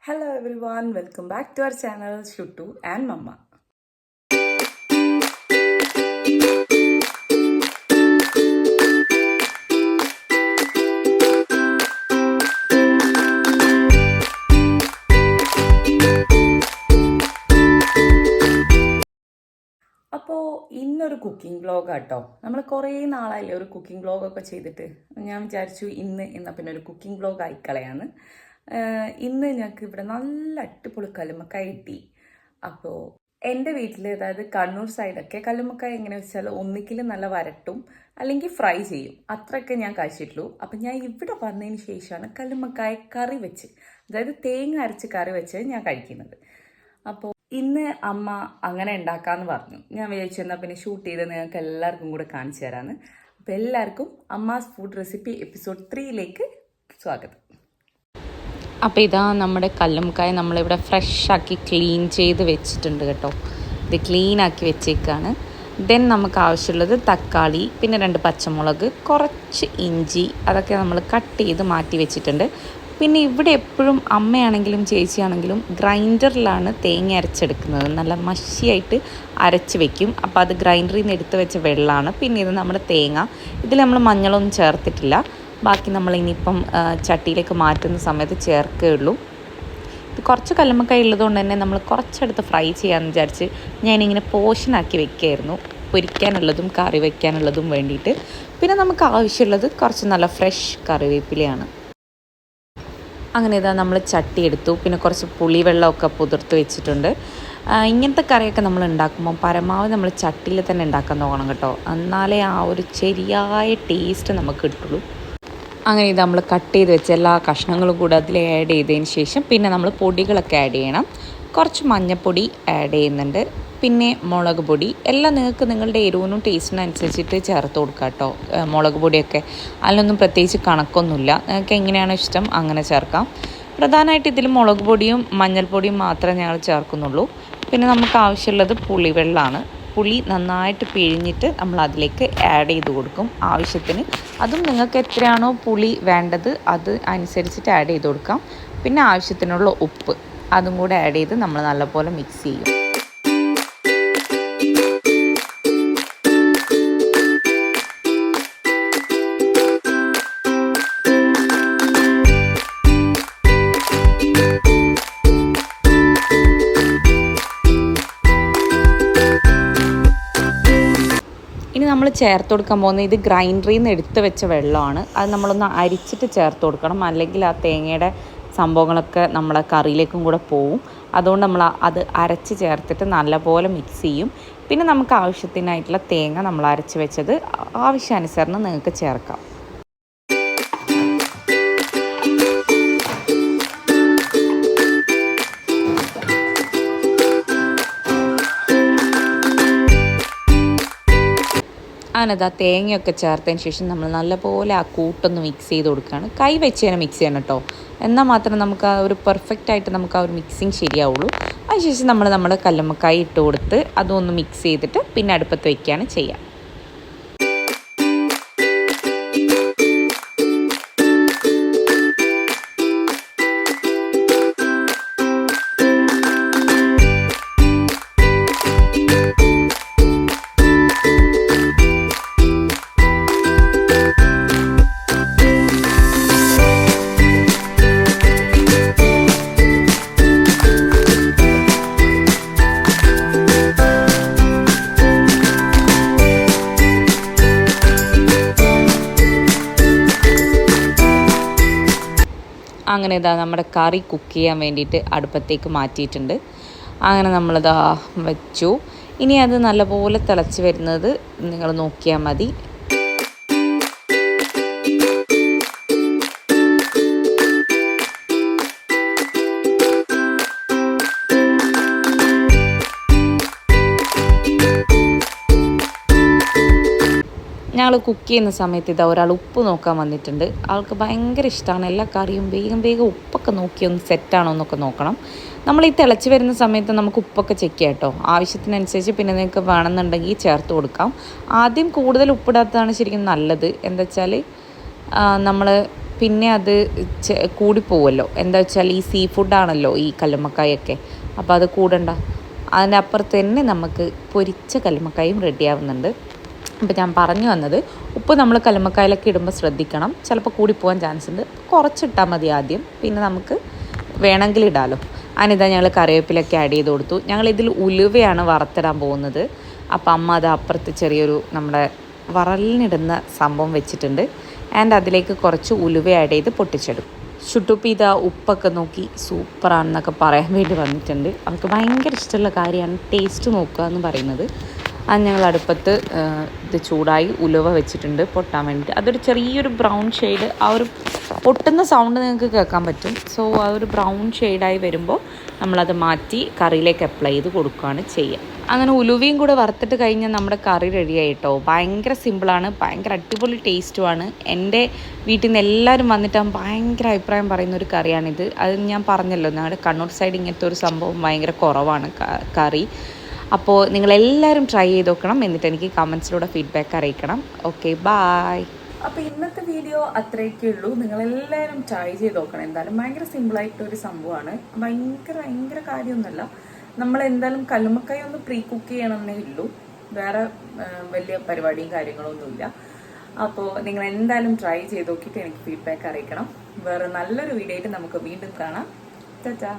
Hello everyone, welcome back to our channel Shuttu and Mama. അപ്പോൾ ഇന്നൊരു cooking vlog ആട്ടോ. നമ്മൾ കുറേ നാളായില്ലേ ഒരു കുക്കിംഗ് വ്ളോഗൊക്കെ ചെയ്തിട്ട്. ഞാൻ വിചാരിച്ചു എന്നാൽ പിന്നെ ഒരു കുക്കിംഗ് വ്ളോഗ് ആയിക്കളയാണ്. ഇന്ന് ഞങ്ങൾക്ക് ഇവിടെ നല്ല അടിപൊളി കല്ലുമ്മക്കായ കിട്ടി. അപ്പോൾ എൻ്റെ വീട്ടിൽ, അതായത് കണ്ണൂർ സൈഡൊക്കെ കല്ലുമ്മക്കായ എങ്ങനെ വെച്ചാൽ ഒന്നിക്കിൽ നല്ല വരട്ടും അല്ലെങ്കിൽ ഫ്രൈ ചെയ്യും, അത്രയൊക്കെ ഞാൻ കഴിച്ചിട്ടുള്ളൂ. അപ്പം ഞാൻ ഇവിടെ വന്നതിന് ശേഷമാണ് കല്ലുമ്മക്കായ കറി വെച്ച്, അതായത് തേങ്ങ അരച്ച് കറി വെച്ച് ഞാൻ കഴിക്കുന്നത്. അപ്പോൾ ഇന്ന് അമ്മ അങ്ങനെ ഉണ്ടാക്കാമെന്ന് പറഞ്ഞു. ഞാൻ വിചാരിച്ചു എന്നാൽ പിന്നെ ഷൂട്ട് ചെയ്ത് നിങ്ങൾക്ക് എല്ലാവർക്കും കൂടെ കാണിച്ചു തരാമെന്ന്. അപ്പോൾ എല്ലാവർക്കും അമ്മാസ് ഫുഡ് റെസിപ്പി എപ്പിസോഡ് 3ലേക്ക് സ്വാഗതം. അപ്പോൾ ഇതാ നമ്മുടെ കല്ലുമ്മക്കായ നമ്മളിവിടെ ഫ്രഷാക്കി ക്ലീൻ ചെയ്ത് വെച്ചിട്ടുണ്ട് കേട്ടോ. ഇത് ക്ലീനാക്കി വെച്ചേക്കാണ്. ദെൻ നമുക്ക് ആവശ്യമുള്ളത് തക്കാളി, പിന്നെ 2 പച്ചമുളക്, കുറച്ച് ഇഞ്ചി, അതൊക്കെ നമ്മൾ കട്ട് ചെയ്ത് മാറ്റി വെച്ചിട്ടുണ്ട്. പിന്നെ ഇവിടെ എപ്പോഴും അമ്മയാണെങ്കിലും ചേച്ചിയാണെങ്കിലും ഗ്രൈൻഡറിലാണ് തേങ്ങ അരച്ചെടുക്കുന്നത്. നല്ല മഷിയായിട്ട് അരച്ച് വെക്കും. അപ്പോൾ അത് ഗ്രൈൻഡറിൽ നിന്ന് എടുത്ത് വെച്ച വെള്ളമാണ്. പിന്നെ ഇത് നമ്മുടെ തേങ്ങ, ഇതിൽ നമ്മൾ മഞ്ഞളൊന്നും ചേർത്തിട്ടില്ല. ബാക്കി നമ്മൾ ഇനിയിപ്പം ചട്ടിയിലേക്ക് മാറ്റുന്ന സമയത്ത് ചേർക്കുകയുള്ളൂ. ഇത് കുറച്ച് കല്ലുമ്മക്കായ ഉള്ളതുകൊണ്ട് തന്നെ നമ്മൾ കുറച്ചെടുത്ത് ഫ്രൈ ചെയ്യാമെന്ന് വിചാരിച്ച് ഞാനിങ്ങനെ പോർഷനാക്കി വെക്കുകയായിരുന്നു, പൊരിക്കാനുള്ളതും കറി വയ്ക്കാനുള്ളതും വേണ്ടിയിട്ട്. പിന്നെ നമുക്ക് ആവശ്യമുള്ളത് കുറച്ച് നല്ല ഫ്രഷ് കറിവേപ്പിലയാണ്. അങ്ങനെ ഇതാ നമ്മൾ ചട്ടി എടുത്തു. പിന്നെ കുറച്ച് പുളിവെള്ളമൊക്കെ പുതിർത്ത് വെച്ചിട്ടുണ്ട്. ഇങ്ങനത്തെ കറിയൊക്കെ നമ്മൾ ഉണ്ടാക്കുമ്പോൾ പരമാവധി നമ്മൾ ചട്ടിയിൽ തന്നെ ഉണ്ടാക്കാൻ നോക്കണം കേട്ടോ, എന്നാലേ ആ ഒരു ശരിയായ ടേസ്റ്റ് നമുക്ക് കിട്ടുള്ളൂ. അങ്ങനെ ഇത് നമ്മൾ കട്ട് ചെയ്ത് വെച്ച എല്ലാ കഷ്ണങ്ങളും കൂടെ അതിൽ ആഡ് ചെയ്തതിന് ശേഷം പിന്നെ നമ്മൾ പൊടികളൊക്കെ ആഡ് ചെയ്യണം. കുറച്ച് മഞ്ഞൾപ്പൊടി ആഡ് ചെയ്യുന്നുണ്ട്, പിന്നെ മുളക് പൊടി. എല്ലാം നിങ്ങൾക്ക് നിങ്ങളുടെ എരിവിനും ടേസ്റ്റിനും അനുസരിച്ചിട്ട് ചേർത്ത് കൊടുക്കുക കേട്ടോ. മുളക് പൊടിയൊക്കെ അതിലൊന്നും പ്രത്യേകിച്ച് കണക്കൊന്നുമില്ല, നിങ്ങൾക്ക് എങ്ങനെയാണോ ഇഷ്ടം അങ്ങനെ ചേർക്കാം. പ്രധാനമായിട്ട് ഇതിൽ മുളക് പൊടിയും മഞ്ഞൾപ്പൊടിയും മാത്രമേ ഞങ്ങൾ ചേർക്കുന്നുള്ളൂ. പിന്നെ നമുക്ക് ആവശ്യമുള്ളത് പുളിവെള്ളമാണ്. പുളി നന്നായിട്ട് പിഴിഞ്ഞിട്ട് നമ്മൾ അതിലേക്ക് ആഡ് ചെയ്ത് കൊടുക്കും ആവശ്യത്തിന്. അതും നിങ്ങൾക്ക് എത്രയാണോ പുളി വേണ്ടത് അത് അനുസരിച്ചിട്ട് ആഡ് ചെയ്ത് കൊടുക്കാം. പിന്നെ ആവശ്യത്തിനുള്ള ഉപ്പ് അതും കൂടെ ആഡ് ചെയ്ത് നമ്മൾ നല്ലപോലെ മിക്സ് ചെയ്യും. ഇനി നമ്മൾ ചേർത്ത് കൊടുക്കാൻ പോകുന്നത് ഇത് ഗ്രൈൻഡറിൽ നിന്ന് എടുത്ത് വെച്ച വെള്ളമാണ്. അത് നമ്മളൊന്ന് അരിച്ചിട്ട് ചേർത്ത് കൊടുക്കണം, അല്ലെങ്കിൽ ആ തേങ്ങയുടെ സംഭവങ്ങളൊക്കെ നമ്മളെ കറിയിലേക്കും കൂടെ പോവും. അതുകൊണ്ട് നമ്മൾ അത് അരച്ച് ചേർത്തിട്ട് നല്ലപോലെ മിക്സ് ചെയ്യും. പിന്നെ നമുക്ക് ആവശ്യത്തിനായിട്ടുള്ള തേങ്ങ നമ്മൾ അരച്ച് വെച്ചത് ആവശ്യാനുസരണം നിങ്ങൾക്ക് ചേർക്കാം. അങ്ങനെതാ തേങ്ങയൊക്കെ ചേർത്തതിന് ശേഷം നമ്മൾ നല്ലപോലെ ആ കൂട്ടൊന്ന് മിക്സ് ചെയ്ത് കൊടുക്കുകയാണ്. കൈ വെച്ച് തന്നെ മിക്സ് ചെയ്യണം കേട്ടോ, എന്നാൽ മാത്രമേ നമുക്ക് ആ ഒരു പെർഫെക്റ്റായിട്ട് നമുക്ക് ആ ഒരു മിക്സിങ് ശരിയാവുള്ളൂ. അതിനുശേഷം നമ്മൾ നമ്മുടെ കല്ലുമ്മക്കായ ഇട്ട് കൊടുത്ത് അതൊന്ന് മിക്സ് ചെയ്തിട്ട് പിന്നെ അടുപ്പത്ത് വയ്ക്കുകയാണ് ചെയ്യുക. അങ്ങനെ ഇതാ നമ്മുടെ കറി കുക്ക് ചെയ്യാൻ വേണ്ടിയിട്ട് അടുപ്പത്തേക്ക് മാറ്റിയിട്ടുണ്ട്. അങ്ങനെ നമ്മളിതാ വെച്ചു. ഇനി അത് നല്ലപോലെ തിളച്ച് വരുന്നത് നിങ്ങൾ നോക്കിയാൽ മതി. ഞങ്ങൾ കുക്ക് ചെയ്യുന്ന സമയത്ത് ഇതാ ഒരാൾ ഉപ്പ് നോക്കാൻ വന്നിട്ടുണ്ട്. ആൾക്ക് ഭയങ്കര ഇഷ്ടമാണ് എല്ലാ കറിയും വേഗം ഉപ്പൊക്കെ നോക്കി ഒന്ന് സെറ്റാണോ എന്നൊക്കെ നോക്കണം. നമ്മൾ ഈ തിളച്ച് വരുന്ന സമയത്ത് നമുക്ക് ഉപ്പൊക്കെ ചെക്ക് ചെയ്യാം കേട്ടോ, ആവശ്യത്തിനനുസരിച്ച്. പിന്നെ നിങ്ങൾക്ക് വേണമെന്നുണ്ടെങ്കിൽ ചേർത്ത് കൊടുക്കാം. ആദ്യം കൂടുതൽ ഉപ്പിടാത്തതാണ് ശരിക്കും നല്ലത്. എന്താ വെച്ചാൽ നമ്മൾ പിന്നെ അത് കൂടിപ്പോവുമല്ലോ. എന്താ വെച്ചാൽ ഈ സീ ഫുഡാണല്ലോ ഈ കല്ലുമ്മക്കായൊക്കെ, അപ്പോൾ അത് കൂടണ്ട. അതിൻ്റെ അപ്പുറത്ത് തന്നെ നമുക്ക് പൊരിച്ച കല്ലുമ്മക്കായും റെഡിയാവുന്നുണ്ട്. അപ്പോൾ ഞാൻ പറഞ്ഞു വന്നത്, ഉപ്പ് നമ്മൾ കല്ലുമ്മക്കായിലൊക്കെ ഇടുമ്പോൾ ശ്രദ്ധിക്കണം, ചിലപ്പോൾ കൂടിപ്പോകാൻ ചാൻസ് ഉണ്ട്. കുറച്ചിട്ടാൽ മതി ആദ്യം, പിന്നെ നമുക്ക് വേണമെങ്കിൽ ഇടാമല്ലോ. അതിനിതാ ഞങ്ങൾ കറിവേപ്പിലൊക്കെ ആഡ് ചെയ്ത് കൊടുത്തു. ഞങ്ങളിതിൽ ഉലുവയാണ് വറുത്തിടാൻ പോകുന്നത്. അപ്പം അമ്മ അത് അപ്പുറത്ത് ചെറിയൊരു നമ്മുടെ വറലിനിടുന്ന സംഭവം വെച്ചിട്ടുണ്ട്. ആൻഡ് അതിലേക്ക് കുറച്ച് ഉലുവ ആഡ് ചെയ്ത് പൊട്ടിച്ചെടുക്കും. ഷുട്ടുപ്പി ഇതാ ഉപ്പൊക്കെ നോക്കി സൂപ്പറാണെന്നൊക്കെ പറയാൻ വേണ്ടി വന്നിട്ടുണ്ട്. അവർക്ക് ഭയങ്കര ഇഷ്ടമുള്ള കാര്യമാണ് ടേസ്റ്റ് നോക്കുക എന്ന് പറയുന്നത്. അത് ഞങ്ങൾ അടുപ്പത്ത് ഇത് ചൂടായി ഉലുവ വെച്ചിട്ടുണ്ട് പൊട്ടാൻ വേണ്ടിയിട്ട്. അതൊരു ചെറിയൊരു ബ്രൗൺ ഷെയ്ഡ്, ആ ഒരു പൊട്ടുന്ന സൗണ്ട് നിങ്ങൾക്ക് കേൾക്കാൻ പറ്റും. സോ ആ ഒരു ബ്രൗൺ ഷെയ്ഡായി വരുമ്പോൾ നമ്മളത് മാറ്റി കറിയിലേക്ക് അപ്ലൈ ചെയ്ത് കൊടുക്കുകയാണ് ചെയ്യുക. അങ്ങനെ ഉലുവയും കൂടെ വറുത്തിട്ട് കഴിഞ്ഞാൽ നമ്മുടെ കറി റെഡിയായി കേട്ടോ. ഭയങ്കര സിമ്പിളാണ്, ഭയങ്കര അടിപൊളി ടേസ്റ്റുമാണ്. എൻ്റെ വീട്ടിൽ നിന്ന് എല്ലാവരും വന്നിട്ട് ഭയങ്കര അഭിപ്രായം പറയുന്ന ഒരു കറിയാണിത്. അത് ഞാൻ പറഞ്ഞല്ലോ, ഞങ്ങളുടെ കണ്ണൂർ സൈഡ് ഇങ്ങനത്തെ ഒരു സംഭവം ഭയങ്കര കുറവാണ് കറി. അപ്പോൾ നിങ്ങളെല്ലാവരും ട്രൈ ചെയ്ത് നോക്കണം, എന്നിട്ട് എനിക്ക് കമൻസിലൂടെ ഫീഡ്ബാക്ക് അറിയിക്കണം. Okay, bye. അപ്പോൾ ഇന്നത്തെ വീഡിയോ അത്രയൊക്കെ ഉള്ളൂ. നിങ്ങളെല്ലാവരും ട്രൈ ചെയ്ത് നോക്കണം. എന്തായാലും ഭയങ്കര സിമ്പിളായിട്ടൊരു സംഭവമാണ്. ഭയങ്കര കാര്യമൊന്നുമല്ല. നമ്മൾ എന്തായാലും കല്ലുമ്മക്കായ ഒന്ന് പ്രീ കുക്ക് ചെയ്യണമെന്നേ ഉള്ളൂ. വേറെ വലിയ പരിപാടിയും കാര്യങ്ങളൊന്നുമില്ല. അപ്പോൾ നിങ്ങൾ എന്തായാലും ട്രൈ ചെയ്ത് നോക്കിയിട്ട് എനിക്ക് ഫീഡ്ബാക്ക് അറിയിക്കണം. വേറെ നല്ലൊരു വീഡിയോ ആയിട്ട് നമുക്ക് വീണ്ടും കാണാം. ടാറ്റാ.